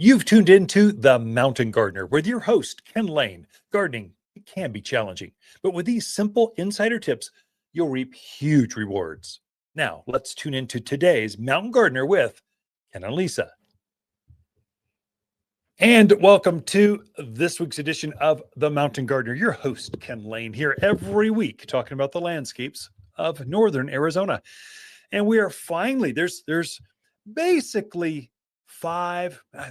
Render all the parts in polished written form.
You've tuned into The Mountain Gardener with your host, Ken Lain. Gardening, it can be challenging, but with these simple insider tips, you'll reap huge rewards. Now, let's tune into today's Mountain Gardener with Ken and Lisa. And welcome to this week's edition of The Mountain Gardener. Your host, Ken Lain, here every week talking about the landscapes of northern Arizona. And we are finally, there's basically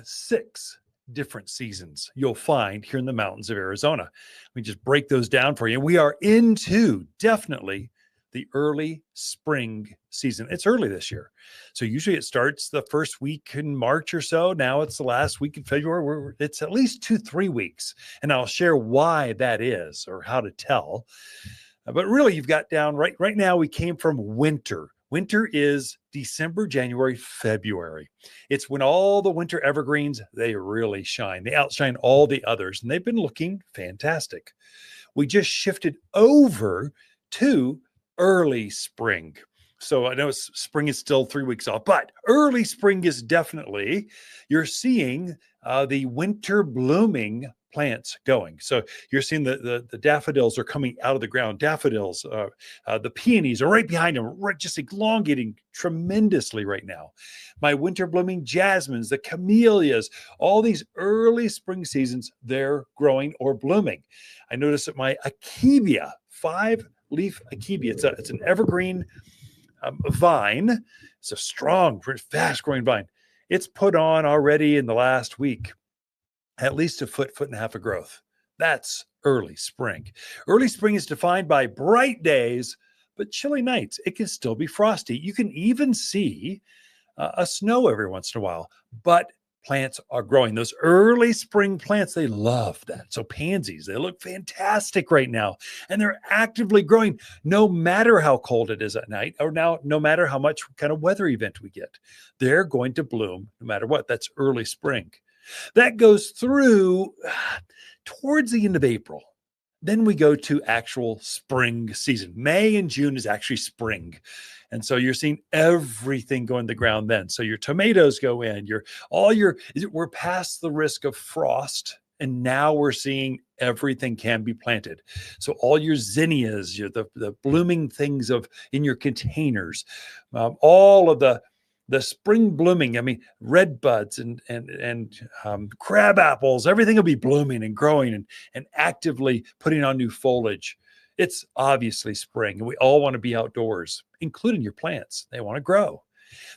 six different seasons you'll find here in the mountains of Arizona. We just break those down for you. We are into definitely the early spring season. It's early this year. So usually it starts the first week in March or so. Now it's the last week in February. It's at least 2-3 weeks. And I'll share why that is or how to tell. But really, you've got down right now, we came from winter. Winter is December, January, February. It's when all the winter evergreens, they really shine. They outshine all the others, and they've been looking fantastic. We just shifted over to early spring. So I know spring is still 3 weeks off, but early spring is definitely, you're seeing the winter blooming plants going. So you're seeing the daffodils are coming out of the ground. Daffodils, the peonies are right behind them, right, just elongating tremendously right now. My winter blooming jasmines, the camellias, all these early spring seasons, they're growing or blooming. I noticed that my akebia, 5-leaf akebia, it's an evergreen vine. It's a strong, fast growing vine. It's put on already in the last week at least a foot and a half of growth. That's early spring. Early spring is defined by bright days, but chilly nights. It can still be frosty. You can even see a snow every once in a while, but plants are growing. Those early spring plants, they love that. So pansies, they look fantastic right now, and they're actively growing no matter how cold it is at night, or now no matter how much kind of weather event we get. They're going to bloom no matter what. That's early spring. That goes through towards the end of April. Then we go to actual spring season. May and June is actually spring. And so you're seeing everything go in the ground then. So your tomatoes go in, we're past the risk of frost. And now we're seeing everything can be planted. So all your zinnias, the blooming things in your containers, all of the spring blooming, I mean, red buds and crab apples, everything will be blooming and growing and actively putting on new foliage. It's obviously spring, and we all want to be outdoors, including your plants. They want to grow.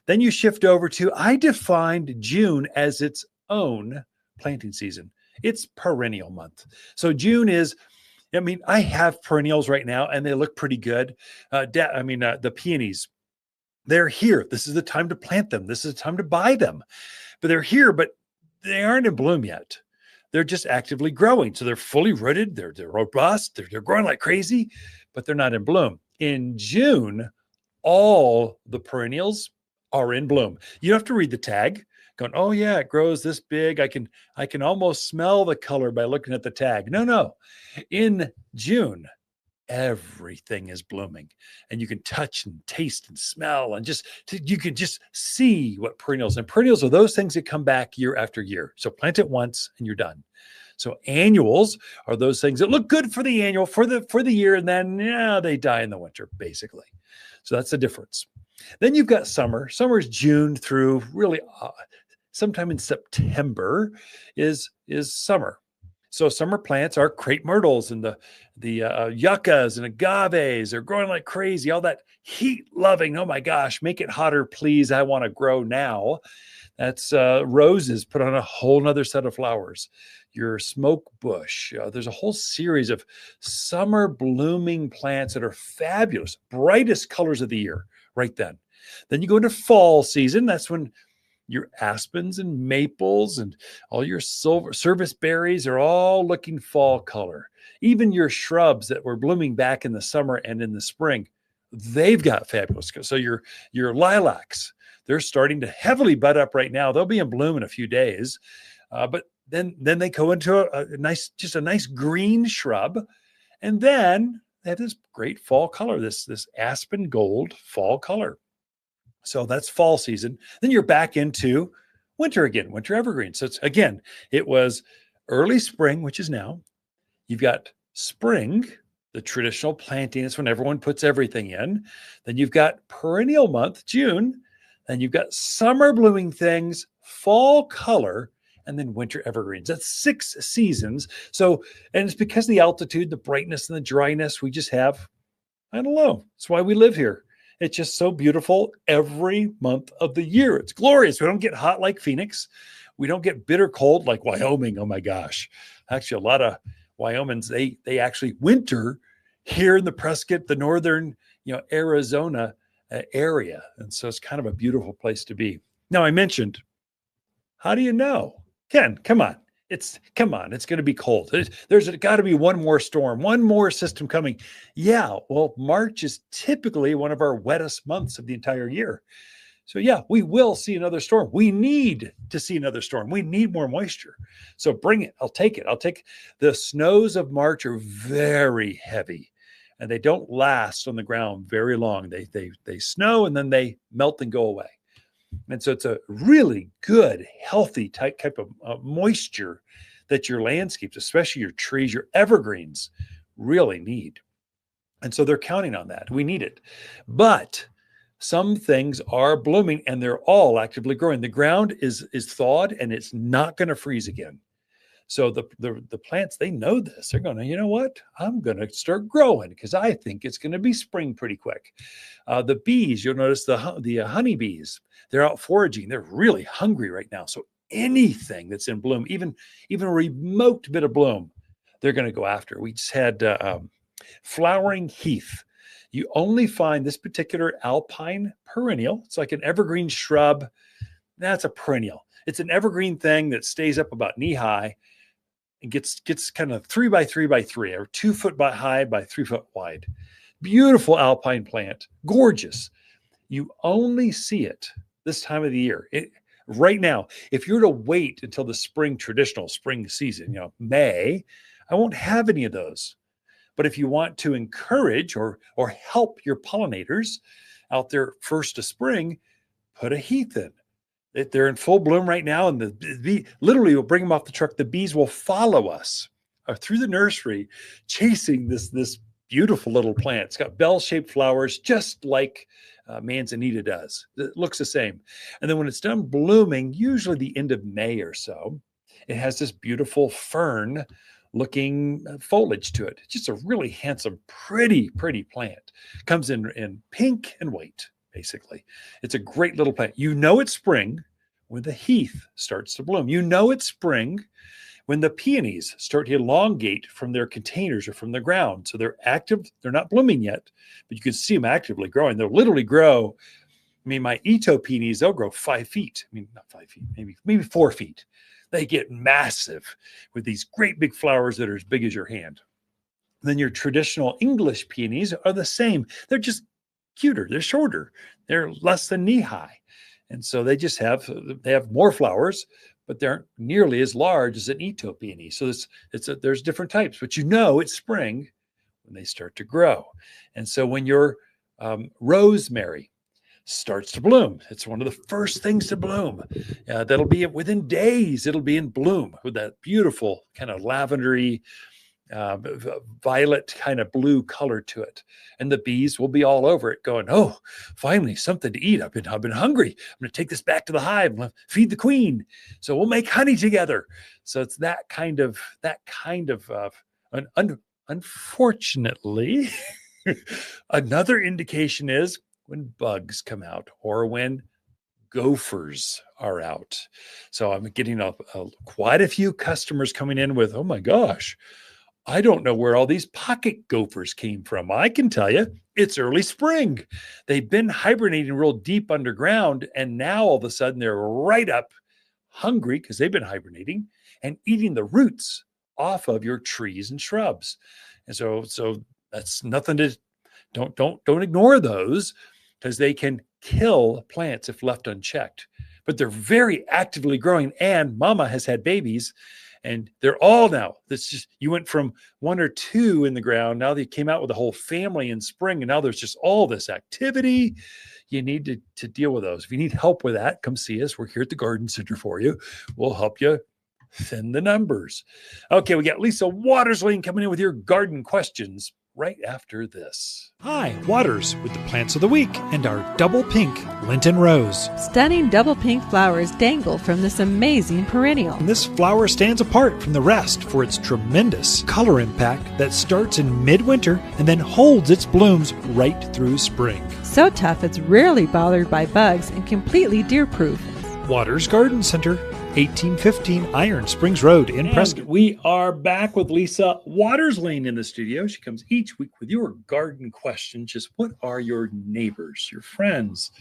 Then you shift over to, I defined June as its own planting season. It's perennial month. So June is, I have perennials right now, and they look pretty good. The peonies, they're here. This is the time to plant them. This is the time to buy them. But they're here, but they aren't in bloom yet. They're just actively growing. So they're fully rooted. They're robust. They're growing like crazy, but they're not in bloom. In June, all the perennials are in bloom. You don't have to read the tag going, oh yeah, it grows this big. I can almost smell the color by looking at the tag. No. In June, everything is blooming, and you can touch and taste and smell, and you can just see what perennials are those things that come back year after year. So plant it once and you're done. So annuals are those things that look good for the annual for the year, and then they die in the winter basically. So that's the difference. Then you've got summer. Summer is June through really sometime in September is summer. So summer plants are crepe myrtles and the yuccas and agaves. They're growing like crazy. All that heat loving. Oh my gosh, make it hotter, please. I want to grow now. That's roses put on a whole nother set of flowers. Your smoke bush. There's a whole series of summer blooming plants that are fabulous, brightest colors of the year right then. Then you go into fall season. That's when your aspens and maples and all your service berries are all looking fall color. Even your shrubs that were blooming back in the summer and in the spring, they've got fabulous. So your lilacs, they're starting to heavily bud up right now. They'll be in bloom in a few days, but then they go into a nice green shrub, and then they have this great fall color, this aspen gold fall color. So that's fall season. Then you're back into winter again, winter evergreen. So it's again, it was early spring, which is now. You've got spring, the traditional planting. That's when everyone puts everything in. Then you've got perennial month, June. Then you've got summer blooming things, fall color, and then winter evergreens. That's 6 seasons. So, and it's because of the altitude, the brightness, and the dryness. We just have, I don't know. That's why we live here. It's just so beautiful every month of the year. It's glorious. We don't get hot like Phoenix. We don't get bitter cold like Wyoming. Oh my gosh. Actually, a lot of Wyomans, they actually winter here in the Prescott, the northern, Arizona area. And so it's kind of a beautiful place to be. Now I mentioned, how do you know? Ken, come on. It's going to be cold. There's got to be one more storm, one more system coming. Yeah, well, March is typically one of our wettest months of the entire year. So yeah, we will see another storm. We need to see another storm. We need more moisture. So bring it. I'll take it. The snows of March are very heavy and they don't last on the ground very long. They snow and then they melt and go away. And so it's a really good, healthy type of moisture that your landscapes, especially your trees, your evergreens, really need. And so they're counting on that. We need it. But some things are blooming and they're all actively growing. The ground is thawed and it's not going to freeze again. So the plants, they know this. They're going to, you know what? I'm going to start growing because I think it's going to be spring pretty quick. The bees, you'll notice the honeybees, they're out foraging. They're really hungry right now. So anything that's in bloom, even a remote bit of bloom, they're going to go after. We just had flowering heath. You only find this particular alpine perennial. It's like an evergreen shrub. That's a perennial. It's an evergreen thing that stays up about knee high and gets kind of 3 by 3 by 3 or 2 foot high by 3 foot wide. Beautiful alpine plant, gorgeous. You only see it this time of the year. Right now, if you're to wait until the traditional spring season, May, I won't have any of those. But if you want to encourage or help your pollinators out there first of spring, put a heath in. They're in full bloom right now, and the bee literally will bring them off the truck. The bees will follow us through the nursery, chasing this beautiful little plant. It's got bell-shaped flowers, just like manzanita does. It looks the same. And then when it's done blooming, usually the end of May or so, it has this beautiful fern looking foliage to it. It's just a really handsome, pretty plant. Comes in pink and white, basically. It's a great little plant. You know it's spring when the heath starts to bloom. You know it's spring when the peonies start to elongate from their containers or from the ground. So they're active. They're not blooming yet, but you can see them actively growing. They'll literally grow. I mean, my Ito peonies, they'll grow 5 feet. I mean, not 5 feet, maybe 4 feet. They get massive with these great big flowers that are as big as your hand. And then your traditional English peonies are the same. They're just cuter. They're shorter. They're less than knee high. And so they have more flowers, but they aren't nearly as large as an Ito peony. So there's different types, but it's spring when they start to grow. And so when your rosemary starts to bloom, it's one of the first things to bloom. That'll be within days. It'll be in bloom with that beautiful kind of lavendery, violet kind of blue color to it. And the bees will be all over it going, oh, finally something to eat. I've been hungry. I'm going to take this back to the hive and feed the queen. So we'll make honey together. So it's that kind of unfortunately, another indication is when bugs come out or when gophers are out. So I'm getting quite a few customers coming in with, oh my gosh, I don't know where all these pocket gophers came from. I can tell you, it's early spring. They've been hibernating real deep underground, and now all of a sudden they're right up, hungry because they've been hibernating and eating the roots off of your trees and shrubs. And so that's nothing to don't ignore those, because they can kill plants if left unchecked. But they're very actively growing, and mama has had babies. And they're all now, you went from 1 or 2 in the ground. Now they came out with a whole family in spring. And now there's just all this activity. you need to deal with those. If you need help with that, come see us. We're here at the Garden Center for you. We'll help you thin the numbers. Okay, we got Lisa Watters Lain coming in with your garden questions right after this. Hi, Watters with the plants of the week and our double pink Lenten rose. Stunning double pink flowers dangle from this amazing perennial. And this flower stands apart from the rest for its tremendous color impact that starts in midwinter and then holds its blooms right through spring. So tough it's rarely bothered by bugs and completely deer-proof. Watters Garden Center, 1815 Iron Springs Road in Prescott. We are back with Lisa Watters Lain in the studio. She comes each week with your garden questions. Just what are your neighbors, your friends?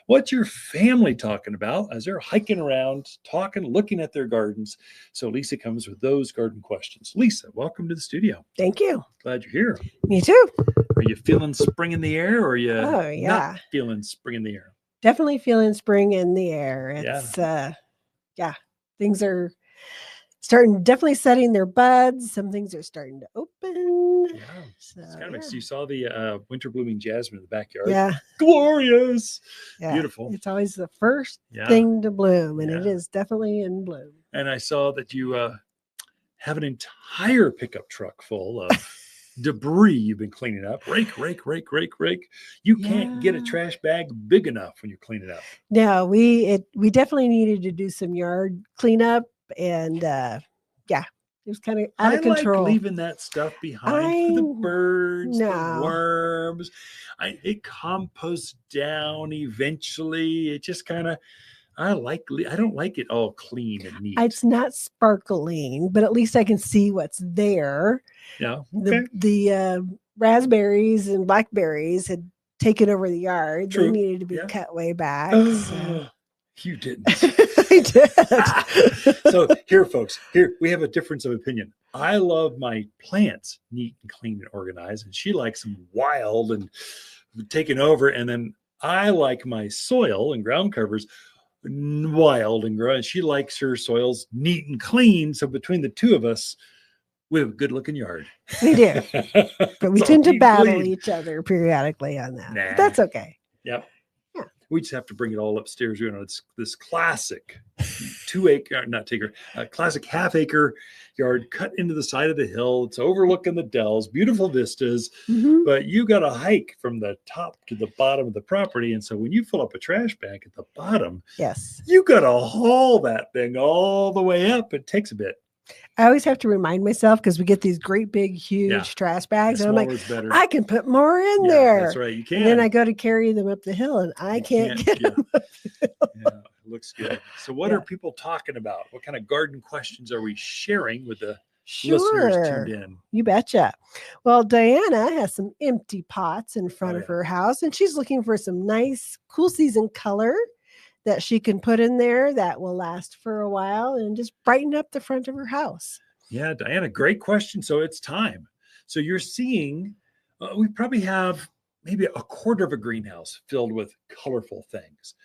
What's your family talking about as they're hiking around, talking, looking at their gardens? So Lisa comes with those garden questions. Lisa, welcome to the studio. Thank you. Glad you're here. Me too. Are you feeling spring in the air, or are you not feeling spring in the air? Definitely feeling spring in the air. It's things are definitely setting their buds. Some things are starting to open. Yeah, so, it's kind of you saw the winter blooming jasmine in the backyard. Yeah, glorious. Yeah. Beautiful. It's always the first thing to bloom, and it is definitely in bloom. And I saw that you have an entire pickup truck full of debris you've been cleaning up. Rake. You can't get a trash bag big enough when you clean it up. No, we definitely needed to do some yard cleanup, and it was kind of out of control. Like leaving that stuff behind for the birds, the worms. It composts down eventually. It just kind of, I don't like it all clean and neat. It's not sparkling, but at least I can see what's there. Yeah. Okay. The raspberries and blackberries had taken over the yard. True. They needed to be cut way back. So. You didn't. I did. So here, folks, we have a difference of opinion. I love my plants neat and clean and organized, and she likes them wild and taken over. And then I like my soil and ground covers wild and grow. And she likes her soils neat and clean. So between the two of us, we have a good looking yard. We do. But we tend to battle each other periodically on that. But that's okay. Yep. Yeah. We just have to bring it all upstairs. You know, it's this classic classic half-acre yard cut into the side of the hill. It's overlooking the dells, beautiful vistas, but you got to hike from the top to the bottom of the property. And so when you fill up a trash bag at the bottom, you got to haul that thing all the way up. It takes a bit. I always have to remind myself, because we get these great big huge trash bags, and I'm like, I can put more in there. That's right, you can. And then I go to carry them up the hill, and I can't get them up the hill. Yeah, it looks good. So what are people talking about? What kind of garden questions are we sharing with the listeners tuned in? You betcha. Well, Diana has some empty pots in front of her house, and she's looking for some nice cool season color that she can put in there that will last for a while and just brighten up the front of her house. Yeah, Diana, great question. So it's time. So you're seeing, we probably have maybe a quarter of a greenhouse filled with colorful things,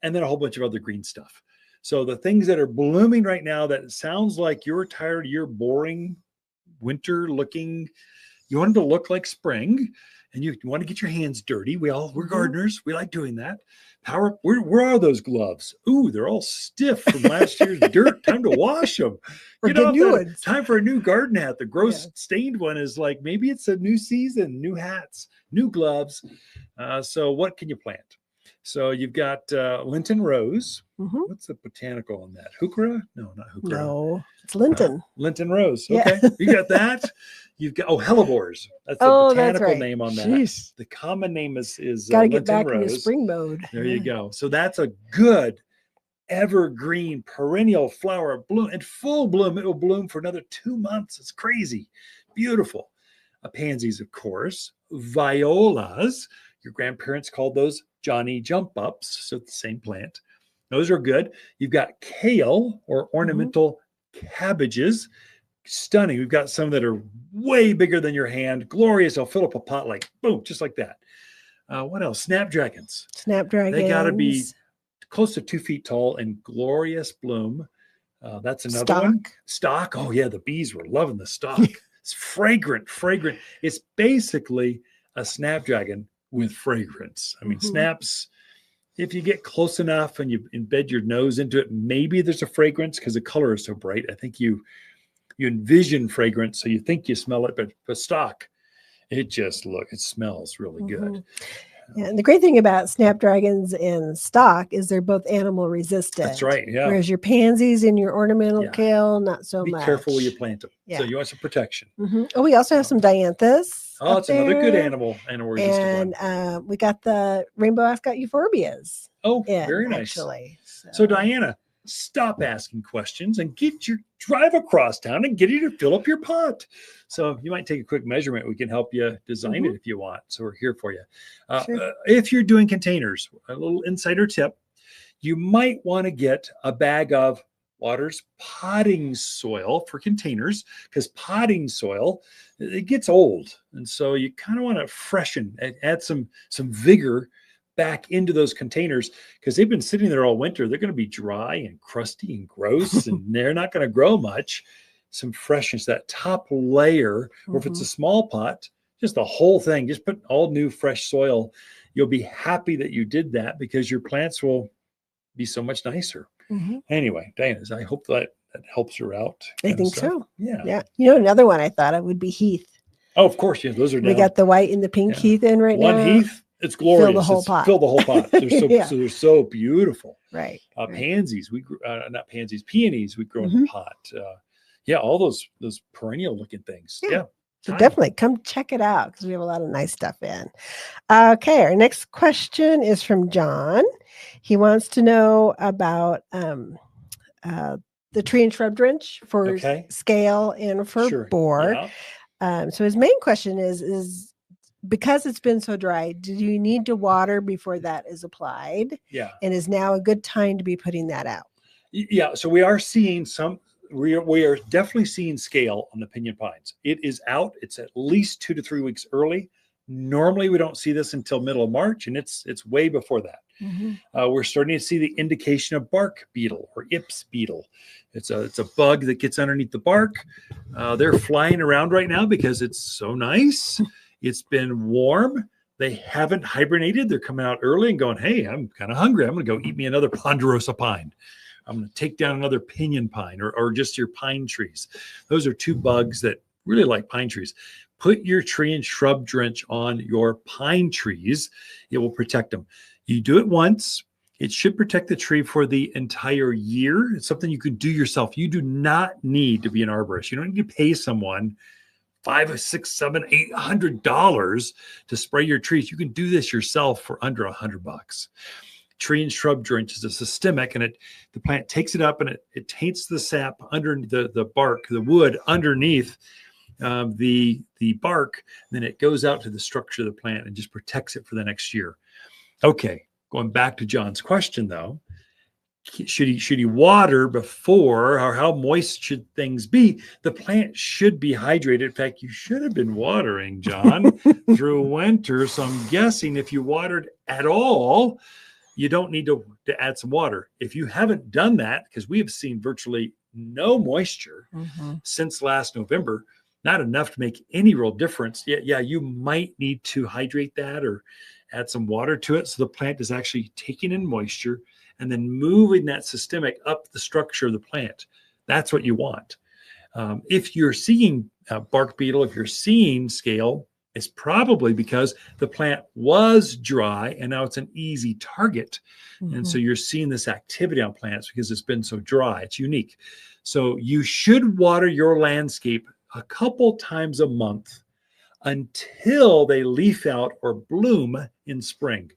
and then a whole bunch of other green stuff. So the things that are blooming right now, that sounds like you're tired of your boring winter looking, you want them to look like spring, and you want to get your hands dirty. We're gardeners. We like doing that. Where are those gloves? Ooh, they're all stiff from last year's dirt. Time to wash them. New ones. Time for a new garden hat. The gross stained one is like, maybe it's a new season, new hats, new gloves. So what can you plant? So you've got Lenten rose. What's the botanical on that? Heuchera? No, not Heuchera. No, it's Lenten. Lenten rose. Okay, you got that. You've got hellebores. That's the botanical name on that. Jeez. The common name is got to Lenten get back rose. into spring mode. There you go. So that's a good evergreen perennial flower, bloom in full bloom. It will bloom for another 2 months. It's crazy, beautiful. Pansies, of course. Violas. Your grandparents called those Johnny jump ups. So it's the same plant. Those are good. You've got kale or ornamental cabbages. Stunning. We've got some that are way bigger than your hand. Glorious. I'll fill up a pot like boom, just like that. What else? Snapdragons. They got to be close to 2 feet tall and glorious bloom. That's another one. Stock. Oh yeah, the bees were loving the stock. It's fragrant. It's basically a snapdragon with fragrance. I mean, snaps if you get close enough and you embed your nose into it, maybe there's a fragrance because the color is so bright. I think you envision fragrance, so you think you smell it, but the stock, it smells really good. Yeah, and the great thing about snapdragons and stock is they're both animal resistant. That's right. Yeah. Whereas your pansies and your ornamental kale, not so much. Be careful where you plant them. Yeah. So you want some protection. Oh, we also have some dianthus. Oh, it's another good animal resistant one. And we got the rainbow ascot euphorbias. Oh, very nice. Actually. So Diana, stop asking questions and drive across town and get you to fill up your pot. So you might take a quick measurement. We can help you design it if you want. So we're here for you. Sure. If you're doing containers, a little insider tip, you might want to get a bag of Watters potting soil for containers, because potting soil, it gets old. And so you kind of want to freshen, add some vigor back into those containers, because they've been sitting there all winter. They're going to be dry and crusty and gross, and they're not going to grow much. Some freshness, that top layer, or if it's a small pot, just the whole thing, just put all new fresh soil. You'll be happy that you did that, because your plants will be so much nicer. Anyway, Diana, I hope that helps her out. I think so. Yeah. Another one I thought it would be heath. Oh, of course. Yeah, those are down. We got the white and the pink heath in right now. One heath. It's glorious. Fill the whole pot. Fill the whole pot. They're so beautiful. Right. Pansies, we grew, not pansies, peonies, we grow in the pot. All those perennial looking things. Yeah. So definitely come check it out, because we have a lot of nice stuff in. Okay, our next question is from John. He wants to know about the tree and shrub drench for scale and for board. So his main question is because it's been so dry, do you need to water before that is applied? Yeah. And is now a good time to be putting that out? Yeah. So we are seeing we are definitely seeing scale on the pinyon pines. It is out. It's at least 2 to 3 weeks early. Normally we don't see this until middle of March, and it's way before that. We're starting to see the indication of bark beetle, or Ips beetle. It's a bug that gets underneath the bark. They're flying around right now because it's so nice. It's been warm. They haven't hibernated. They're coming out early and going, hey, I'm kind of hungry. I'm going to go eat me another ponderosa pine. I'm going to take down another pinyon pine, or just your pine trees. Those are two bugs that really like pine trees. Put your tree and shrub drench on your pine trees. It will protect them. You do it once. It should protect the tree for the entire year. It's something you can do yourself. You do not need to be an arborist. You don't need to pay someone $500, $600, $700, $800 to spray your trees. You can do this yourself for under $100. Tree and shrub drench is a systemic, and the plant takes it up and it taints the sap under the bark, the wood underneath the bark. Then it goes out to the structure of the plant and just protects it for the next year. Okay, going back to John's question though, should he water before, or how moist should things be? The plant should be hydrated. In fact, you should have been watering, John, through winter. So I'm guessing if you watered at all, you don't need to add some water. If you haven't done that, because we have seen virtually no moisture since last November, not enough to make any real difference. Yeah, you might need to hydrate that or add some water to it, so the plant is actually taking in moisture and then moving that systemic up the structure of the plant. That's what you want. If you're seeing bark beetle, if you're seeing scale, it's probably because the plant was dry and now it's an easy target. And so you're seeing this activity on plants because it's been so dry. It's unique. So you should water your landscape a couple times a month until they leaf out or bloom in spring.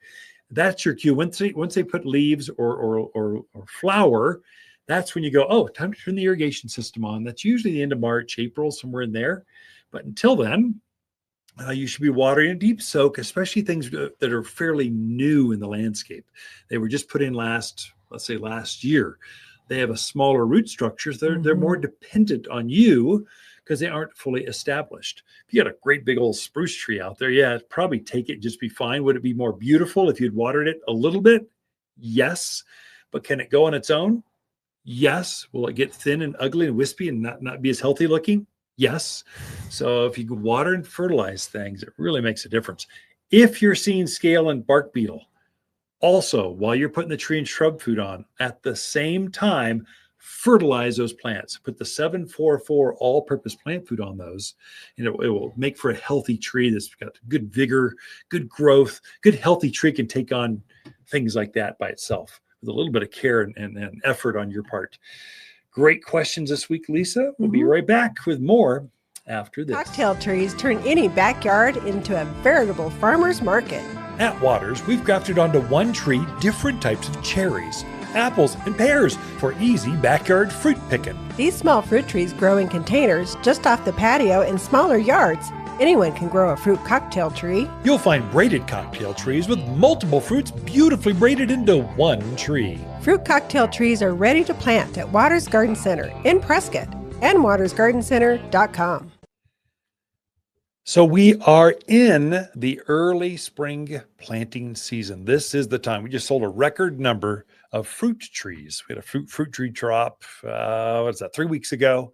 That's your cue. Once they put leaves or flower, that's when you go, oh, time to turn the irrigation system on. That's usually the end of March, April, somewhere in there. But until then, you should be watering a deep soak, especially things that are fairly new in the landscape. They were just put in last year. They have a smaller root structure. So they're more dependent on you because they aren't fully established. If you got a great big old spruce tree out there, yeah, it'd probably take it, just be fine. Would it be more beautiful if you'd watered it a little bit? Yes. But can it go on its own? Yes. Will it get thin and ugly and wispy and not be as healthy looking? Yes. So if you can water and fertilize things, it really makes a difference. If you're seeing scale and bark beetle, Also, while you're putting the tree and shrub food on, at the same time, fertilize those plants. Put the 744 all-purpose plant food on those. And it will make for a healthy tree that's got good vigor, good growth. Good healthy tree can take on things like that by itself with a little bit of care and effort on your part. Great questions this week, Lisa. We'll be right back with more after this. Cocktail trees turn any backyard into a veritable farmer's market. At Watters, we've grafted onto one tree different types of cherries, apples, and pears for easy backyard fruit picking. These small fruit trees grow in containers just off the patio in smaller yards. Anyone can grow a fruit cocktail tree. You'll find braided cocktail trees with multiple fruits beautifully braided into one tree. Fruit cocktail trees are ready to plant at Watters Garden Center in Prescott and wattersgardencenter.com. So we are in the early spring planting season. This is the time. We just sold a record number of fruit trees. We had a fruit tree drop, 3 weeks ago?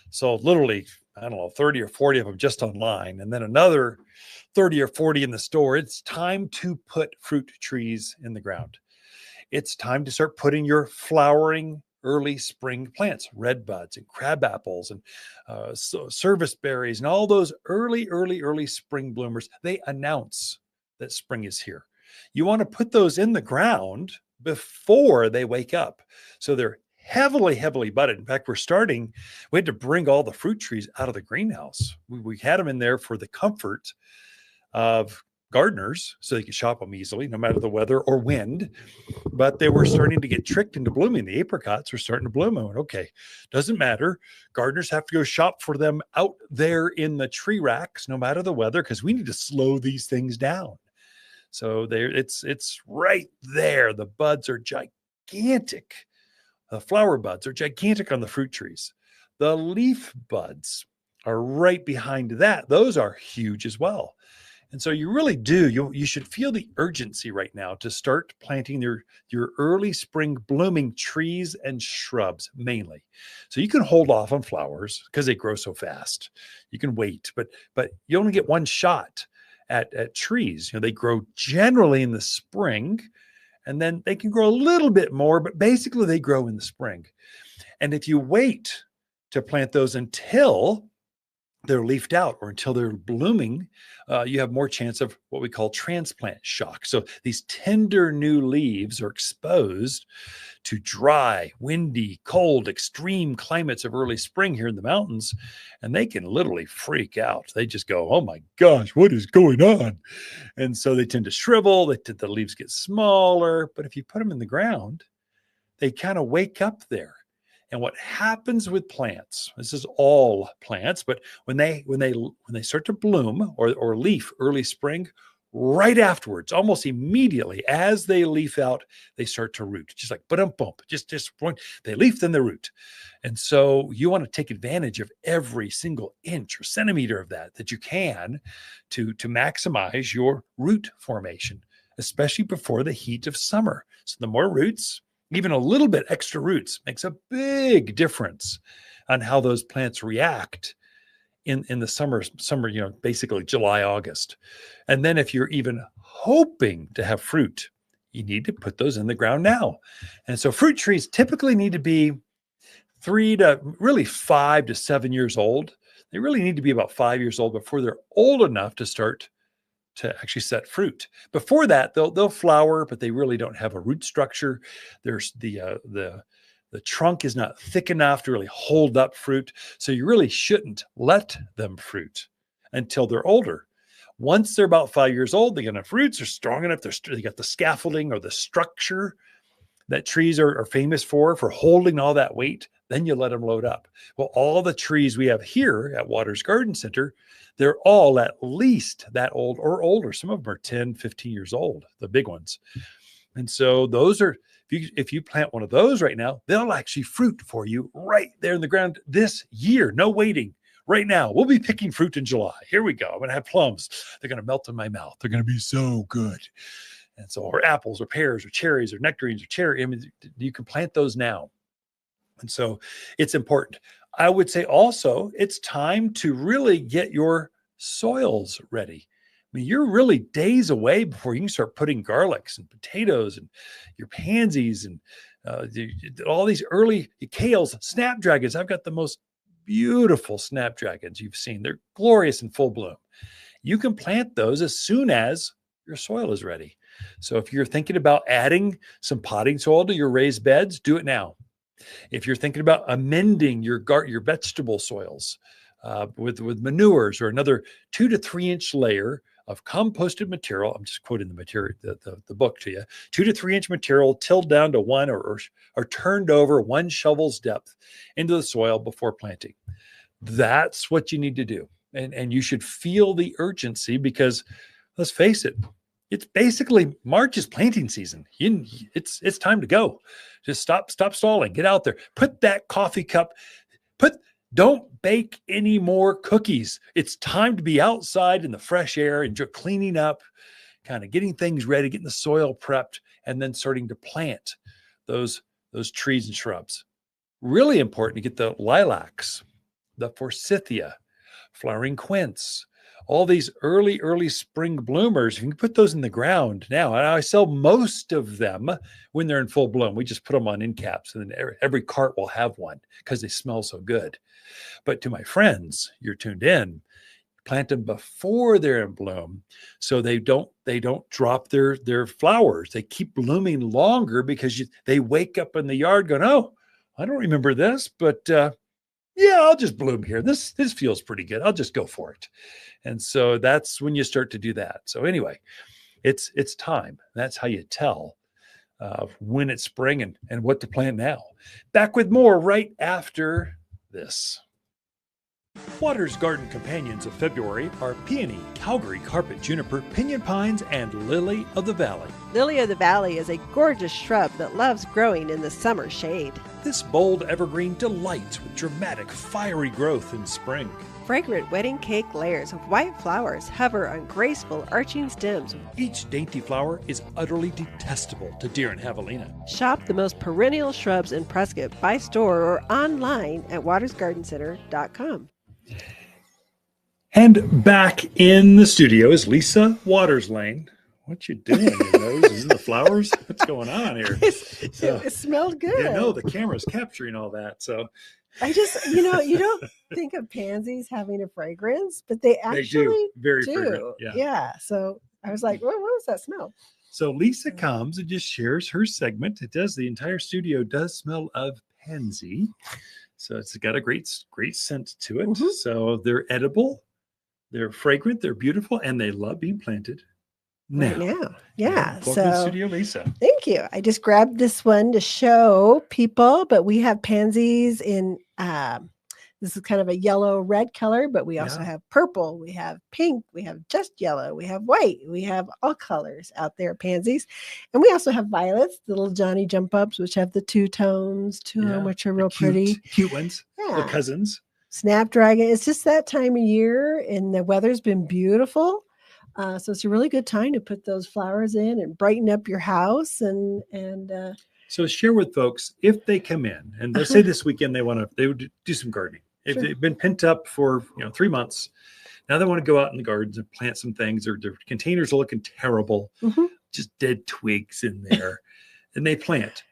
So literally, I don't know, 30 or 40 of them just online, and then another 30 or 40 in the store. It's time to put fruit trees in the ground. It's time to start putting your flowering early spring plants, red buds and crab apples and service berries and all those early spring bloomers. They announce that spring is here. You want to put those in the ground before they wake up. So they're heavily budded. In fact, we had to bring all the fruit trees out of the greenhouse. We had them in there for the comfort of gardeners so they could shop them easily, no matter the weather or wind. But they were starting to get tricked into blooming. The apricots were starting to bloom. I went, okay, doesn't matter. Gardeners have to go shop for them out there in the tree racks, no matter the weather, because we need to slow these things down. So it's right there. The buds are gigantic. The flower buds are gigantic on the fruit trees. The leaf buds are right behind that. Those are huge as well. And so you really do, you should feel the urgency right now to start planting your early spring blooming trees and shrubs mainly. So you can hold off on flowers because they grow so fast. You can wait, but you only get one shot at trees. They grow generally in the spring, and then they can grow a little bit more, but basically they grow in the spring. And if you wait to plant those until they're leafed out or until they're blooming, you have more chance of what we call transplant shock. So these tender new leaves are exposed to dry, windy, cold, extreme climates of early spring here in the mountains, and they can literally freak out. They just go, oh my gosh, what is going on? And so they tend to shrivel, the leaves get smaller, but if you put them in the ground, they kind of wake up there. And what happens with plants, this is all plants, but when they start to bloom or leaf early spring, right afterwards, almost immediately as they leaf out, they start to root, just like bump, just they leaf, then they root. And so you want to take advantage of every single inch or centimeter of that you can to maximize your root formation, especially before the heat of summer. So the more roots, even a little bit extra roots, makes a big difference on how those plants react in the summer, basically July, August. And then if you're even hoping to have fruit, you need to put those in the ground now. And so fruit trees typically need to be 5 to 7 years old. They really need to be about 5 years old before they're old enough to start to actually set fruit. Before that, they'll flower, but they really don't have a root structure. There's the trunk is not thick enough to really hold up fruit. So you really shouldn't let them fruit until they're older. Once they're about 5 years old, they get enough roots, they're strong enough, they got the scaffolding or the structure that trees are famous for holding all that weight, then you let them load up. Well, all the trees we have here at Watters Garden Center, they're all at least that old or older. Some of them are 10, 15 years old, the big ones. And so those are, if you plant one of those right now, they'll actually fruit for you right there in the ground this year. No waiting. Right now, we'll be picking fruit in July. Here we go. I'm going to have plums. They're going to melt in my mouth. They're going to be so good. And so, or apples or pears or cherries or nectarines or cherry. I mean, you can plant those now. And so it's important. I would say also it's time to really get your soils ready. mean, you're really days away before you can start putting garlics and potatoes and your pansies and all these early kales, snapdragons. I've got the most beautiful snapdragons you've seen. They're glorious in full bloom. You can plant those as soon as your soil is ready. So if you're thinking about adding some potting soil to your raised beds, do it now. If you're thinking about amending your vegetable soils with manures or another 2 to 3 inch layer of composted material, I'm just quoting the material, the book to you, 2 to 3 inch material tilled down to 1 or turned over 1 shovel's depth into the soil before planting. That's what you need to do. And you should feel the urgency because let's face it, it's basically March is planting season. It's time to go. Just stop stalling. Get out there. Put that coffee cup. Don't bake any more cookies. It's time to be outside in the fresh air and just cleaning up, kind of getting things ready, getting the soil prepped, and then starting to plant those trees and shrubs. Really important to get the lilacs, the forsythia, flowering quince, all these early spring bloomers. You can put those in the ground now. And I sell most of them when they're in full bloom. We just put them on end caps, and then every cart will have one because they smell so good. But to my friends, you're tuned in, plant them before they're in bloom so they don't drop their flowers. They keep blooming longer because they wake up in the yard going, oh, I don't remember this, but yeah, I'll just bloom here. This feels pretty good. I'll just go for it. And so that's when you start to do that. So anyway, it's time. That's how you tell when it's spring and what to plant now. Back with more right after this. Watters Garden companions of February are peony, Calgary carpet juniper, pinyon pines, and lily of the valley. Lily of the Valley is a gorgeous shrub that loves growing in the summer shade. This bold evergreen delights with dramatic, fiery growth in spring. Fragrant wedding cake layers of white flowers hover on graceful arching stems. Each dainty flower is utterly detestable to deer and javelina. Shop the most perennial shrubs in Prescott by store or online at wattersgardencenter.com. And back in the studio is Lisa Watters Lain. What you doing? Your nose is in the flowers? What's going on here? It smelled good. You know, the camera's capturing all that. So I just, you don't think of pansies having a fragrance, but they actually do. Very do. fragrant. Yeah. So I was like, what was that smell? So Lisa comes and just shares her segment. The entire studio does smell of pansy. So it's got a great scent to it. Mm-hmm. So they're edible, they're fragrant, they're beautiful, and they love being planted now. Right now. Yeah. Welcome to the studio, Lisa. Thank you. I just grabbed this one to show people, but we have pansies in this is kind of a yellow red color, but we also have purple, we have pink, we have just yellow, we have white, we have all colors out there, pansies. And we also have violets, the little Johnny jump ups, which have the two tones to them, which are real pretty. Cute ones. Yeah. The cousins. Snapdragon. It's just that time of year and the weather's been beautiful. So it's a really good time to put those flowers in and brighten up your house and so share with folks if they come in and let's say this weekend they would do some gardening. If they've been pent up for 3 months, now they want to go out in the gardens and plant some things. Or their containers are looking terrible, just dead twigs in there, and they plant.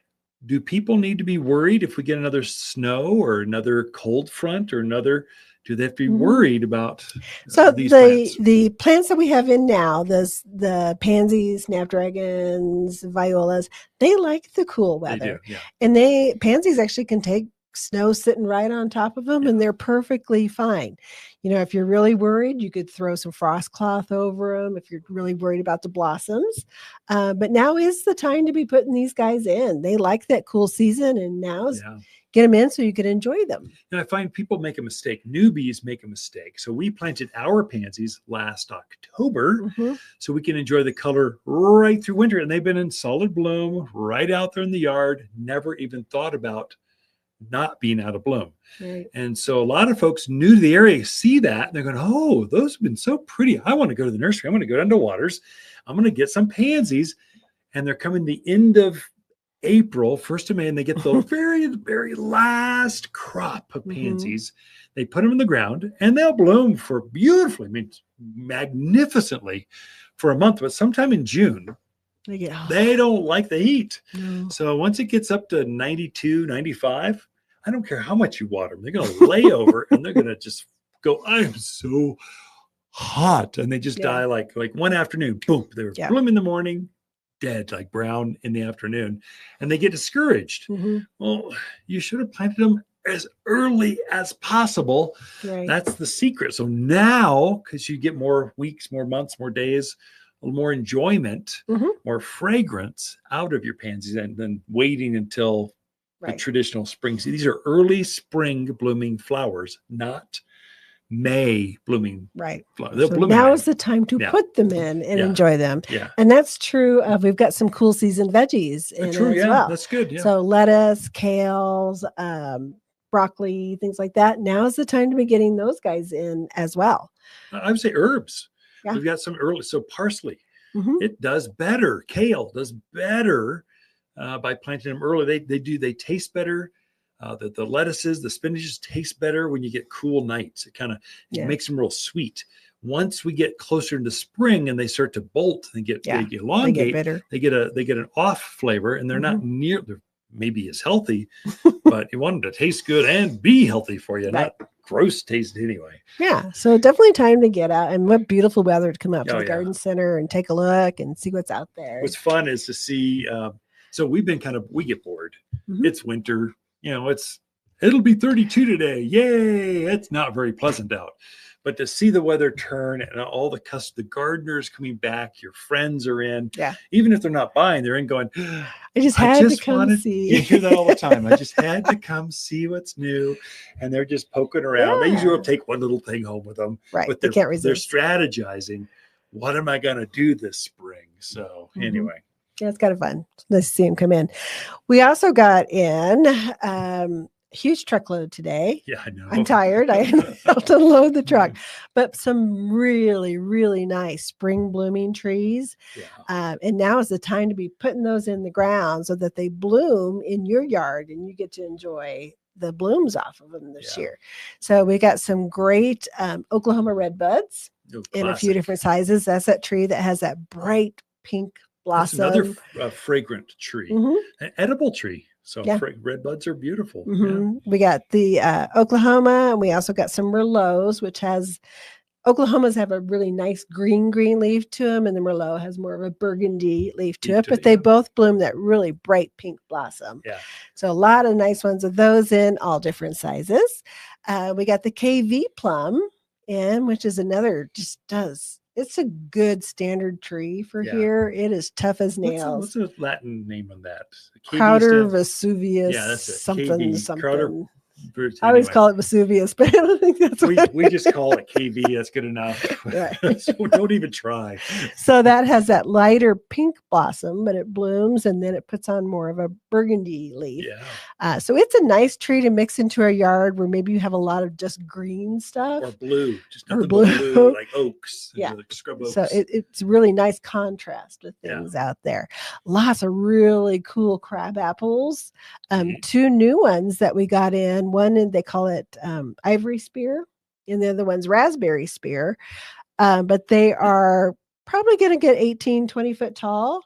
Do people need to be worried if we get another snow or another cold front or do they have to be worried about these plants? The plants that we have in now, the pansies, snapdragons, violas, they like the cool weather. They do, yeah. And pansies actually can take snow sitting right on top of them and they're perfectly fine. If you're really worried, you could throw some frost cloth over them if you're really worried about the blossoms. But now is the time to be putting these guys in. They like that cool season, and now's get them in so you can enjoy them. And I find people make a mistake. Newbies make a mistake. So we planted our pansies last October so we can enjoy the color right through winter. And they've been in solid bloom right out there in the yard. Never even thought about not being out of bloom. Right. And so a lot of folks new to the area see that and they're going, oh, those have been so pretty. I want to go to the nursery. I'm going to go down to Watters. I'm going to get some pansies. And they're coming the end of April, 1st of May, and they get the very, very last crop of pansies. They put them in the ground and they'll bloom for beautifully, I mean, magnificently for a month. But sometime in June, they don't like the heat. No. So once it gets up to 92, 95, I don't care how much you water them. They're going to lay over and they're going to just go, I am so hot. And they just die like one afternoon. Boom. They were blooming in the morning, dead, like brown in the afternoon. And they get discouraged. Well, you should have planted them as early as possible. Right. That's the secret. So now, because you get more weeks, more months, more days, a little more enjoyment, more fragrance out of your pansies than waiting until the traditional spring. See, these are early spring blooming flowers, not May blooming. Right. They'll so bloom now is the time to put them in and enjoy them. Yeah. And that's true of, we've got some cool season veggies in as well. That's good. Yeah. So lettuce, kales, broccoli, things like that. Now is the time to be getting those guys in as well. I would say herbs. Yeah. We've got some early. So parsley, it does better. Kale does better by planting them early. They taste better. The lettuces, the spinaches taste better when you get cool nights. It kind of makes them real sweet. Once we get closer into spring and they start to bolt and they elongate, they get an off flavor, and they're not near. They're maybe as healthy, but you want them to taste good and be healthy for you, not gross taste anyway. Yeah. So definitely time to get out, and what beautiful weather to come out to the garden center and take a look and see what's out there. What's fun is to see. So we get bored. It's winter. It'll be 32 today. Yay. It's not very pleasant out. But to see the weather turn and all the gardeners coming back, your friends are in. Yeah. Even if they're not buying, they're in going, I just had to come see. You hear that all the time. I just had to come see what's new. And they're just poking around. They usually will take one little thing home with them. Right. But they can't resist. They're strategizing. What am I going to do this spring? So anyway. Yeah, it's kind of fun. Nice to see them come in. We also got in huge truckload today. Yeah, I know. I'm tired. I helped unload the truck, but some really, really nice spring blooming trees. Yeah. And now is the time to be putting those in the ground so that they bloom in your yard and you get to enjoy the blooms off of them this year. So we got some great Oklahoma red buds in a few different sizes. That's that tree that has that bright pink blossom. It's another fragrant tree, an edible tree. So red buds are beautiful. We got the Oklahoma, and we also got some Merlots, which has Oklahomas have a really nice green leaf to them, and the Merlot has more of a burgundy leaf to it. But they both bloom that really bright pink blossom. Yeah. So a lot of nice ones of those in all different sizes. We got the KV plum in, which is another it's a good standard tree for here. It is tough as nails. What's the Latin name on that? Crowder Vesuvius. Yeah, that's it. Something. Crowder, I always call it Vesuvius, but I don't think that's what we just call it KV. That's good enough. Right. So don't even try. So that has that lighter pink blossom, but it blooms and then it puts on more of a burgundy leaf. Yeah. So it's a nice tree to mix into our yard where maybe you have a lot of just green stuff. Or blue. Just nothing but blue, like oaks. Yeah. Like scrub oaks. So it's really nice contrast with things out there. Lots of really cool crab apples. Two new ones that we got in. One, they call it ivory spear, and the other one's raspberry spear. But they are probably going to get 18, 20 foot tall.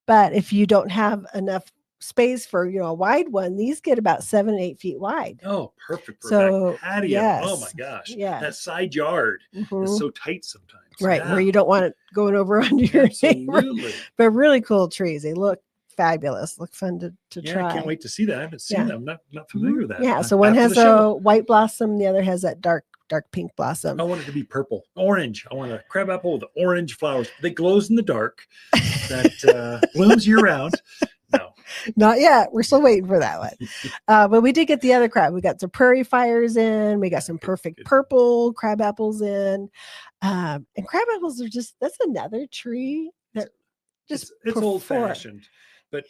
But if you don't have enough space for a wide one, these get about 7 to 8 feet wide. Oh, perfect for so patio. Oh my gosh. Yeah. That side yard is so tight sometimes. Right. Where you don't want it going over under your neighbor. But really cool trees. They look fabulous. Look fun to try. I can't wait to see that. I haven't seen them. I'm not familiar with that. Yeah. So one has a white blossom. The other has that dark pink blossom. I want it to be purple, orange. I want a crab apple with orange flowers. They glows in the dark. That blooms year round. No, not yet. We're still waiting for that one. But we did get the other crab. We got some prairie fires in. We got some perfect purple crab apples in. And crab apples are that's another tree that it's old fashioned. But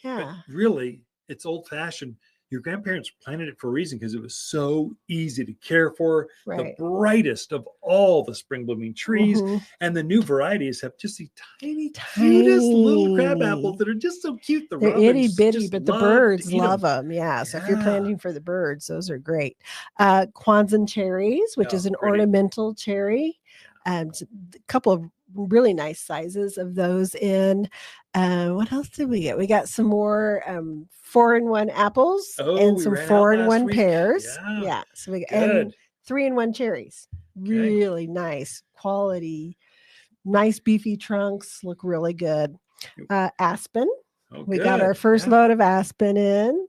really, it's old fashioned your grandparents planted it for a reason because it was so easy to care for. Right. The brightest of all the spring blooming trees. Mhm. And the new varieties have just these tiny, cutest little crab Tiny. apples that are just so cute. The They're itty robins bitty, just but the love to birds eat 'em. love them. Yeah. So if you're Yeah. planting for the birds, those are great. Kwanzaa cherries, which Oh, is an pretty. ornamental cherry. A couple of really nice sizes of those in. What else did we get? We got some more 4-in-1 apples Oh, and we some ran out last 4-in-1 week. pears. Yeah. Yeah. So we and Good. 3-in-1 cherries. Okay. Really nice quality, nice beefy trunks, look really good. Aspen. Oh, We got our good. first Yeah. load of aspen in.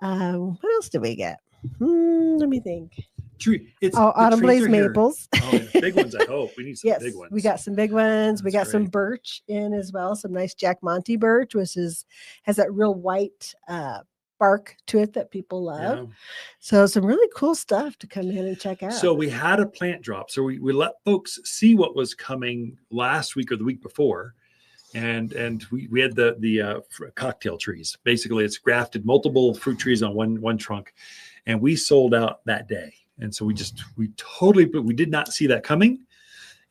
What else did we get? Let me think. Tree. It's Oh, the autumn trees blaze are here. maples. Oh, yeah. Big ones, I hope. We need some Yes, big ones. we got some big ones. We That's got some right. birch in as well. Some nice Jack Monte birch, which has that real white bark to it that people love. Yeah. So some really cool stuff to come in and check out. So we had a plant drop. So we let folks see what was coming last week or the week before. And we had the cocktail trees. Basically, it's grafted multiple fruit trees on one trunk. And we sold out that day. And so we did not see that coming.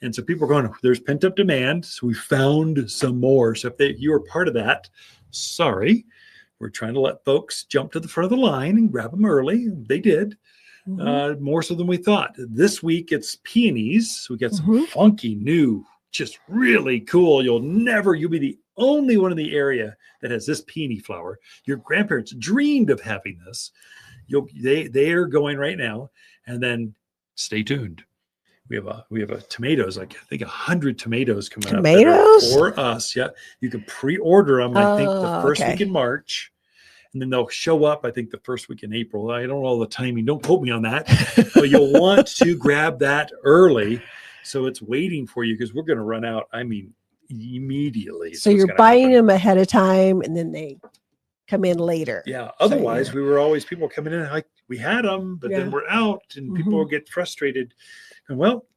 And so people are going, there's pent up demand. So we found some more. So if you were part of that, sorry, we're trying to let folks jump to the front of the line and grab them early. They did. More so than we thought. This week it's peonies. So we got some funky new, just really cool. You'll be the only one in the area that has this peony flower. Your grandparents dreamed of having this. They are going right now. And then stay tuned. We have a tomatoes, like I think 100 tomatoes coming up that are for us. Yeah. You can pre-order them, I think the first week in March. And then they'll show up, I think, the first week in April. I don't know the timing. Don't quote me on that. But you'll want to grab that early. So it's waiting for you because we're going to run out, I mean, immediately. So you're buying them ahead of time and then they come in later. Yeah. Otherwise, people were coming in like we had them, but then we're out and people will get frustrated. And well,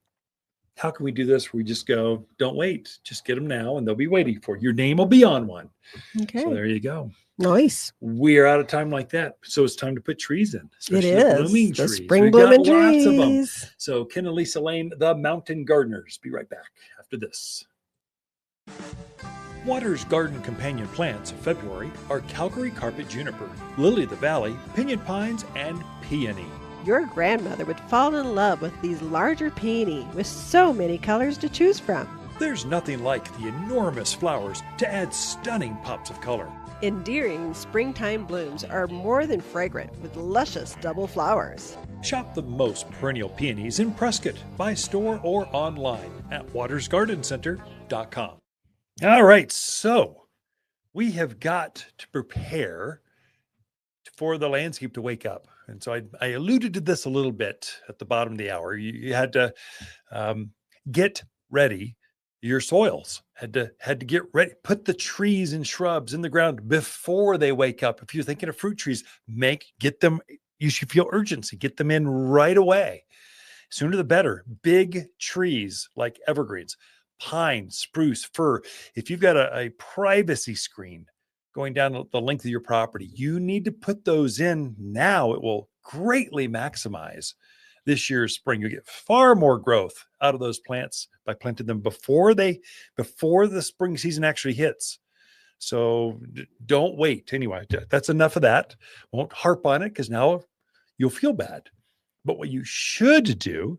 how can we do this? We just go, don't wait. Just get them now and they'll be waiting for you. Your name will be on one. Okay. So there you go. Nice. We're out of time like that. So it's time to put trees in. It is. The blooming The trees. spring We've blooming got lots of them. trees. So Ken and Lisa Lain, the Mountain Gardeners. Be right back after this. Watters Garden Companion plants of February are Calgary Carpet Juniper, Lily of the Valley, Pinyon Pines, and Peony. Your grandmother would fall in love with these larger peony with so many colors to choose from. There's nothing like the enormous flowers to add stunning pops of color. Endearing springtime blooms are more than fragrant with luscious double flowers. Shop the most perennial peonies in Prescott by store or online at watersgardencenter.com. All right, so we have got to prepare for the landscape to wake up. And so I alluded to this a little bit at the bottom of the hour. You had to get ready. Your soils had to get ready. Put the trees and shrubs in the ground before they wake up. If you're thinking of fruit trees, get them. You should feel urgency. Get them in right away. Sooner the better. Big trees like evergreens, pine, spruce, fir. If you've got a privacy screen going down the length of your property, you need to put those in now. It will greatly maximize this year's spring. You get far more growth out of those plants by planting them before the spring season actually hits. So don't wait. Anyway, that's enough of that. Won't harp on it because now you'll feel bad. But what you should do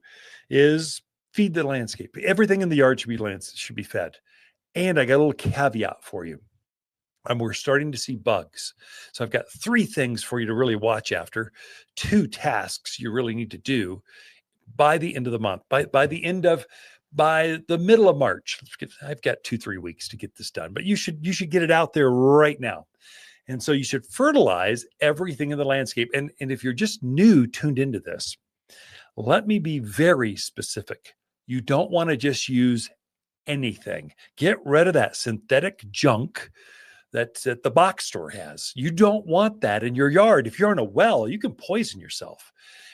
is feed the landscape. Everything in the yard should be fed. And I got a little caveat for you. We're starting to see bugs. So I've got 3 things for you to really watch after, 2 tasks you really need to do by the end of the month, by the middle of March. I've got 2-3 weeks to get this done, but you should get it out there right now. And so you should fertilize everything in the landscape. And if you're just tuned into this, let me be very specific. You don't want to just use anything. Get rid of that synthetic junk that the box store has. You don't want that in your yard. If you're in a well, you can poison yourself.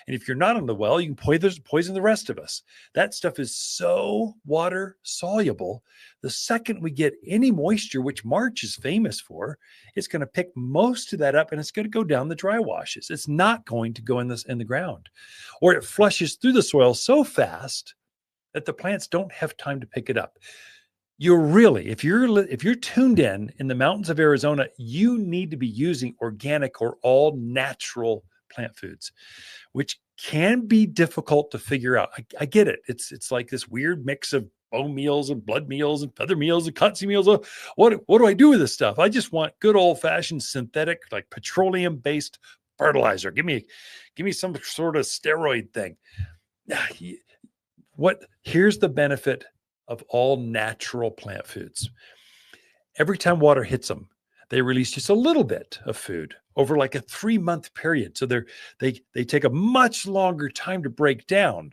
And if you're not on the well, you can poison the rest of us. That stuff is so water soluble. The second we get any moisture, which March is famous for, it's going to pick most of that up and it's going to go down the dry washes. It's not going to go in the ground, or it flushes through the soil so fast that the plants don't have time to pick it up. You're really, if you're tuned in the mountains of Arizona, you need to be using organic or all natural plant foods, which can be difficult to figure out. I get it. It's like this weird mix of bone meals and blood meals and feather meals and cottonseed meals. What do I do with this stuff? I just want good old fashioned synthetic, like petroleum based fertilizer. Give me some sort of steroid thing. Here's the benefit of all natural plant foods. Every time water hits them, they release just a little bit of food over like a 3-month period. So they take a much longer time to break down.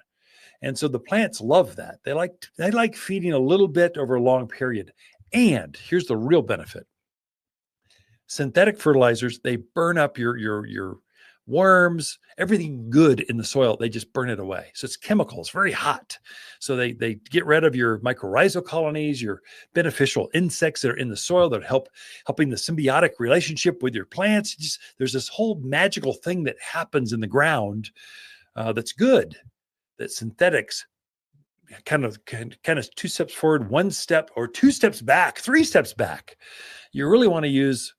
And so the plants love that. They like feeding a little bit over a long period. And here's the real benefit. Synthetic fertilizers, they burn up your worms, everything good in the soil, they just burn it away. So it's chemicals, very hot. So they get rid of your mycorrhizal colonies, your beneficial insects that are in the soil that helping the symbiotic relationship with your plants. There's this whole magical thing that happens in the ground that's good, that synthetics kind of 2 steps forward, 1 step, or 2 steps back, 3 steps back. You really want to use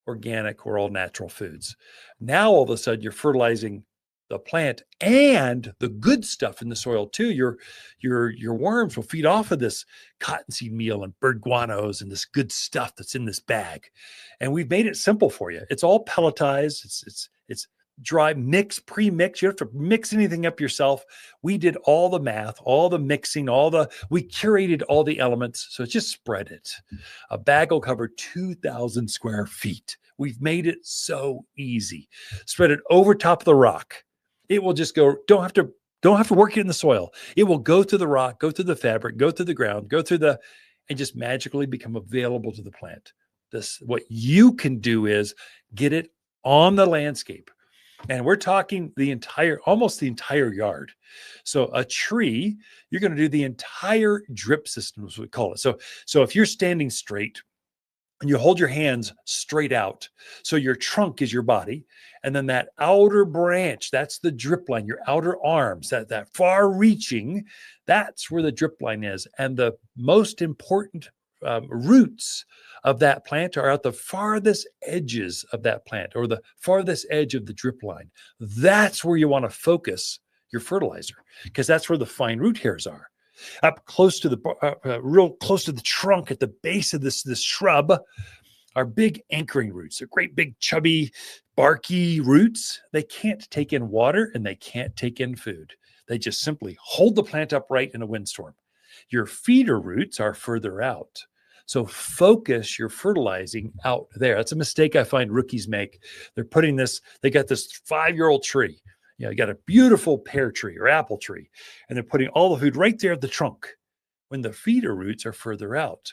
organic or all natural foods. Now, all of a sudden, you're fertilizing the plant and the good stuff in the soil too. Your worms will feed off of this cottonseed meal and bird guanos and this good stuff that's in this bag. And we've made it simple for you. It's all pelletized. It's dry pre-mix. You don't have to mix anything up yourself. We did all the math, all the mixing, we curated all the elements. So just spread it. A bag will cover 2,000 square feet. We've made it so easy. Spread it over top of the rock. It will just go, don't have to work it in the soil. It will go through the rock, go through the fabric, go through the ground, and just magically become available to the plant. What you can do is get it on the landscape. And we're talking almost the entire yard. So a tree, you're going to do the entire drip system, as we call it. So if you're standing straight and you hold your hands straight out, so your trunk is your body, and then that outer branch, that's the drip line, your outer arms, that far reaching, that's where the drip line is. And the most important roots of that plant are at the farthest edges of that plant, or the farthest edge of the drip line. That's where you want to focus your fertilizer, because that's where the fine root hairs are. Up close to real close to the trunk at the base of this shrub are big anchoring roots. They're great big chubby barky roots. They can't take in water and they can't take in food. They just simply hold the plant upright in a windstorm. Your feeder roots are further out. So focus your fertilizing out there. That's a mistake I find rookies make. They got this 5-year-old tree. You got a beautiful pear tree or apple tree, and they're putting all the food right there at the trunk when the feeder roots are further out.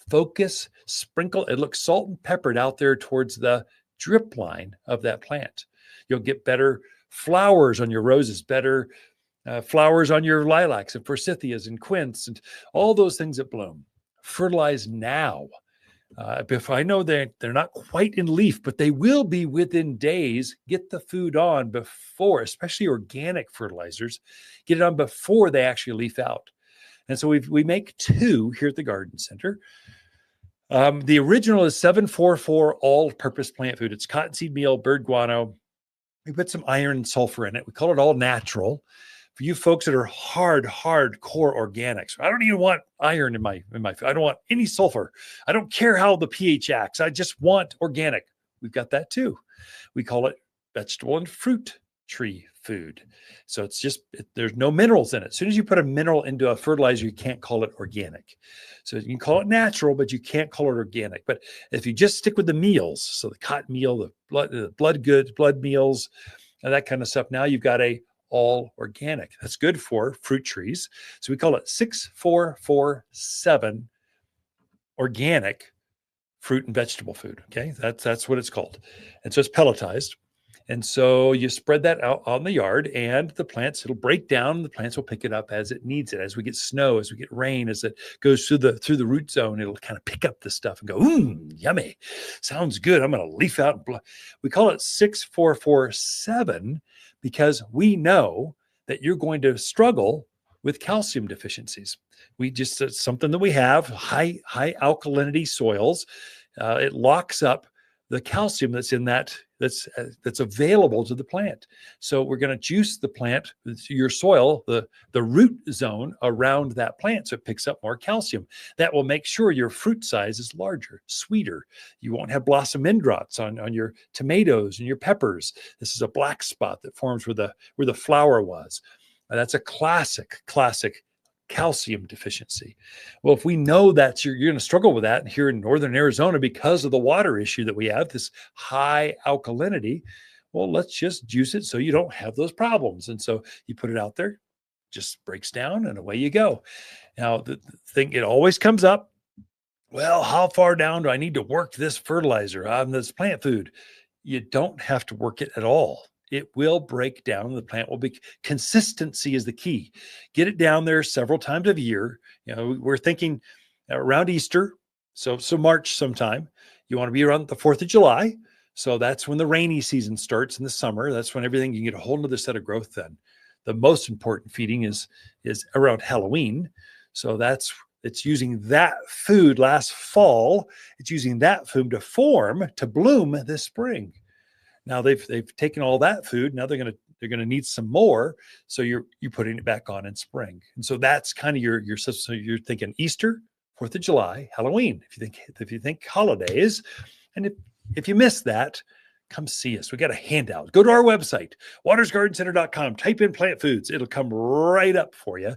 Focus, sprinkle, it looks salt and peppered out there towards the drip line of that plant. You'll get better flowers on your roses, better flowers on your lilacs and forsythias and quince and all those things that bloom. Fertilize now. If I know they're not quite in leaf, but they will be within days, get the food on before, especially organic fertilizers, get it on before they actually leaf out. And so we make 2 here at the Garden Center. The original is 744 all-purpose plant food. It's cottonseed meal, bird guano. We put some iron and sulfur in it. We call it all natural. For you folks that are hardcore organics, I don't even want iron in my food. I don't want any sulfur. I don't care how the pH acts. I just want organic. We've got that too. We call it vegetable and fruit tree food. So there's no minerals in it. As soon as you put a mineral into a fertilizer, you can't call it organic. So you can call it natural, but you can't call it organic. But if you just stick with the meals, so the cotton meal, the blood meals, and that kind of stuff, now you've got all organic. That's good for fruit trees. So we call it 6447 organic fruit and vegetable food. Okay. That's what it's called. And so it's pelletized. And so you spread that out on the yard, and the plants, it'll break down. The plants will pick it up as it needs it. As we get snow, as we get rain, as it goes through the root zone, it'll kind of pick up the stuff and go, yummy. Sounds good. I'm going to leaf out. We call it 6447 because we know that you're going to struggle with calcium deficiencies. It's something that we have, high alkalinity soils. It locks up the calcium that's in that's available to the plant. So we're going to juice the plant, your soil, the root zone around that plant, so it picks up more calcium. That will make sure your fruit size is larger, sweeter. You won't have blossom end rots on your tomatoes and your peppers. This is a black spot that forms where the flower was. That's a classic calcium deficiency. Well, if we know that you're going to struggle with that here in northern Arizona because of the water issue that we have, this high alkalinity, well, let's just juice it so you don't have those problems. And so you put it out there, just breaks down, and away you go. Now, the thing, it always comes up, well, how far down do I need to work this fertilizer on this plant food? You don't have to work it at all. It will break down. The plant will be, consistency is the key. Get it down there several times a year. We're thinking around Easter. So March sometime. You want to be around the 4th of July. So that's when the rainy season starts in the summer. That's when everything, you get a whole nother set of growth then. The most important feeding is around Halloween. So it's using that food last fall. It's using that food to bloom this spring. Now they've taken all that food. Now they're going to need some more. So you're putting it back on in spring. And so that's kind of your system. So you're thinking Easter, 4th of July, Halloween. If you think holidays, and if you miss that, come see us. We got a handout. Go to our website, watersgardencenter.com. Type in plant foods. It'll come right up for you.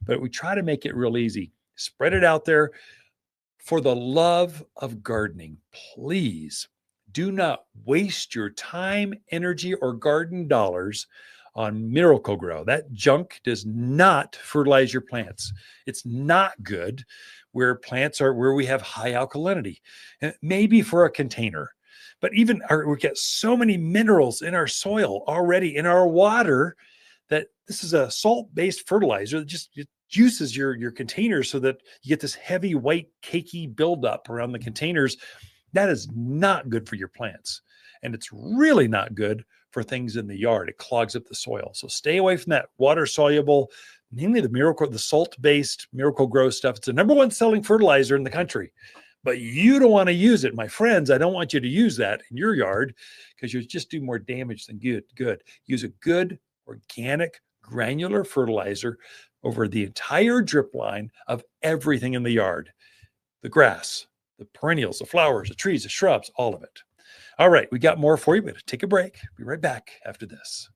But we try to make it real easy. Spread it out there. For the love of gardening, please do not waste your time, energy, or garden dollars on Miracle-Gro. That junk does not fertilize your plants. It's not good where we have high alkalinity. And maybe for a container, but even we get so many minerals in our soil already, in our water, that this is a salt-based fertilizer that just juices your containers so that you get this heavy, white, cakey buildup around the containers. That is not good for your plants. And it's really not good for things in the yard. It clogs up the soil. So stay away from that water-soluble, mainly the salt-based Miracle-Gro stuff. It's the #1 selling fertilizer in the country. But you don't want to use it. My friends, I don't want you to use that in your yard because you'll just do more damage than good. Use a good, organic, granular fertilizer over the entire drip line of everything in the yard. The grass, the perennials, the flowers, the trees, the shrubs, all of it. All right, we got more for you, but take a break. Be right back after this.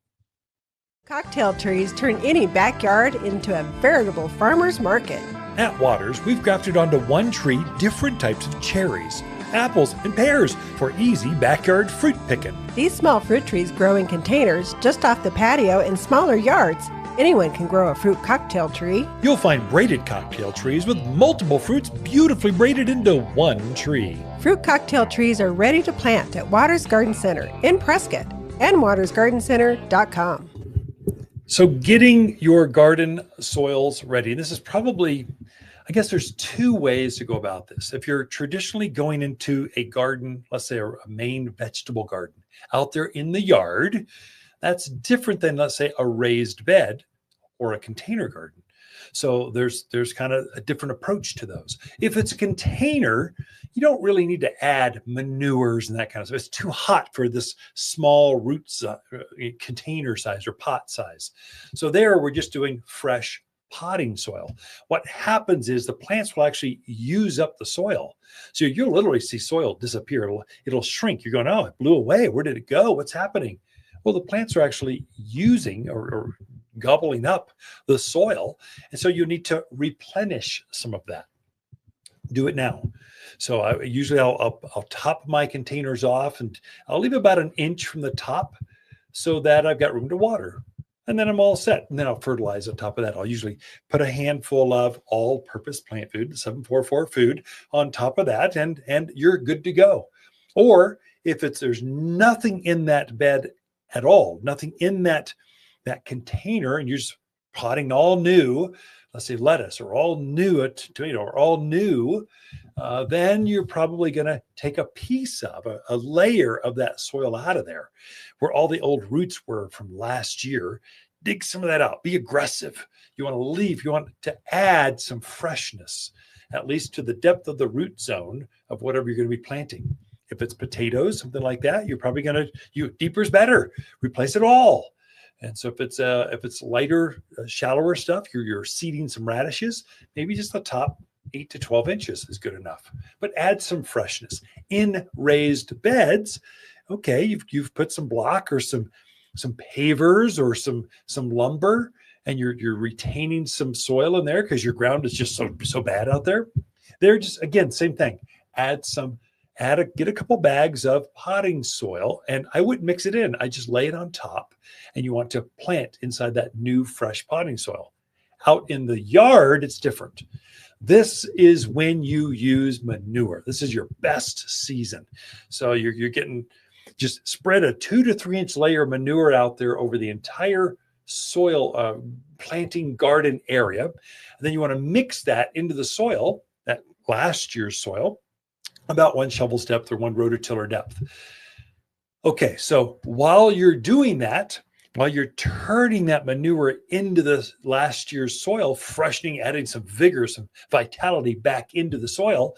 Cocktail trees turn any backyard into a veritable farmer's market. At Watters, we've grafted onto one tree different types of cherries, apples, and pears for easy backyard fruit picking. These small fruit trees grow in containers just off the patio in smaller yards. Anyone can grow a fruit cocktail tree. You'll find braided cocktail trees with multiple fruits beautifully braided into one tree. Fruit cocktail trees are ready to plant at Watters Garden Center in Prescott and watersgardencenter.com. So getting your garden soils ready, this is probably, I guess there's two ways to go about this. If you're traditionally going into a garden, let's say a main vegetable garden out there in the yard, that's different than, let's say, a raised bed or a container garden. So there's kind of a different approach to those. If it's a container, you don't really need to add manures and that kind of stuff. It's too hot for this small container size or pot size. So there we're just doing fresh potting soil. What happens is the plants will actually use up the soil. So you'll literally see soil disappear. It'll shrink. You're going, oh, it blew away. Where did it go? What's happening? Well, the plants are actually using or gobbling up the soil. And so you need to replenish some of that. Do it now. So I'll top my containers off and I'll leave about an inch from the top so that I've got room to water. And then I'm all set. And then I'll fertilize on top of that. I'll usually put a handful of all-purpose plant food, 744 food, on top of that, and you're good to go. Or if there's nothing in that bed at all. Nothing in that container, and you're just potting all new, let's say lettuce or all new a tomato or all new, then you're probably going to take a piece of a layer of that soil out of there where all the old roots were from last year. Dig some of that out. Be aggressive. You want to add some freshness, at least to the depth of the root zone of whatever you're going to be planting. If it's potatoes, something like that, you're probably going to, deeper is better. Replace it all. And so if it's lighter, shallower stuff, you're seeding some radishes, maybe just the top 8 to 12 inches is good enough. But add some freshness. In raised beds, okay, you've put some block or some pavers or some lumber, and you're retaining some soil in there because your ground is just so bad out there. They're just, again, same thing. Get a couple bags of potting soil, and I wouldn't mix it in. I just lay it on top, and you want to plant inside that new fresh potting soil. Out in the yard, it's different. This is when you use manure. This is your best season. So you're getting, just spread a 2 to 3 inch layer of manure out there over the entire soil planting garden area. And then you want to mix that into the soil, that last year's soil, about 1 shovel's depth or 1 rototiller depth. Okay, so while you're doing that, while you're turning that manure into the last year's soil, freshening, adding some vigor, some vitality back into the soil,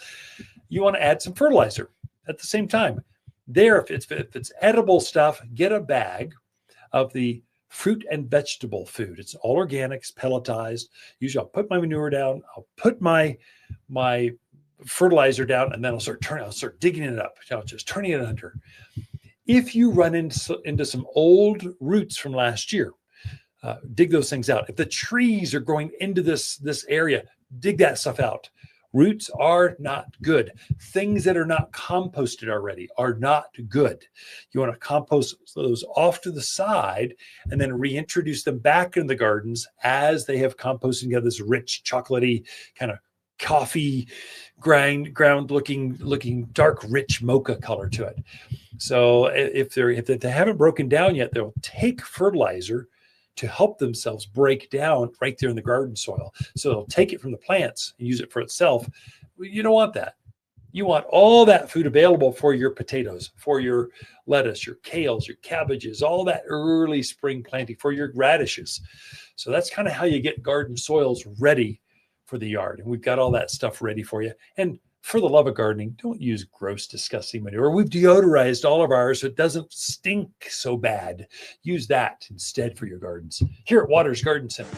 you want to add some fertilizer at the same time. There, if it's edible stuff, get a bag of the fruit and vegetable food. It's all organics, pelletized. Usually I'll put my manure down, I'll put my fertilizer down, and then I'll start digging it up, just turning it under. If you run into some old roots from last year, dig those things out. If the trees are growing into this area, dig that stuff out. Roots are not good. Things that are not composted already are not good. You want to compost those off to the side and then reintroduce them back in the gardens as they have composted together this rich, chocolatey kind of coffee ground looking dark, rich mocha color to it. So if they haven't broken down yet, they'll take fertilizer to help themselves break down right there in the garden soil. So they'll take it from the plants and use it for itself. You don't want that. You want all that food available for your potatoes, for your lettuce, your kales, your cabbages, all that early spring planting, for your radishes. So that's kind of how you get garden soils ready for the yard. And we've got all that stuff ready for you. And for the love of gardening, don't use gross, disgusting manure. We've deodorized all of ours so it doesn't stink so bad. Use that instead for your gardens. Here at Watters Garden Center.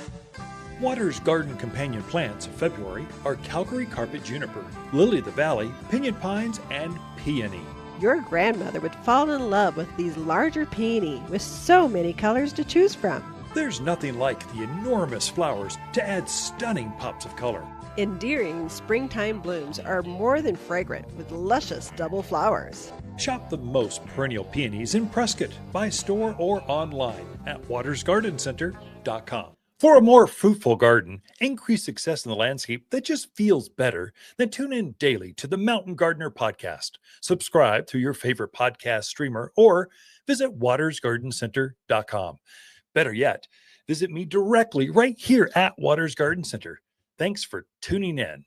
Watters Garden companion plants of February are Calgary carpet juniper, lily of the valley, pinyon pines, and peony. Your grandmother would fall in love with these larger peony with so many colors to choose from. There's nothing like the enormous flowers to add stunning pops of color. Endearing springtime blooms are more than fragrant with luscious double flowers. Shop the most perennial peonies in Prescott by store or online at watersgardencenter.com. For a more fruitful garden, increase success in the landscape that just feels better, then tune in daily to the Mountain Gardener podcast. Subscribe through your favorite podcast streamer or visit watersgardencenter.com. Better yet, visit me directly right here at Watters Garden Center. Thanks for tuning in.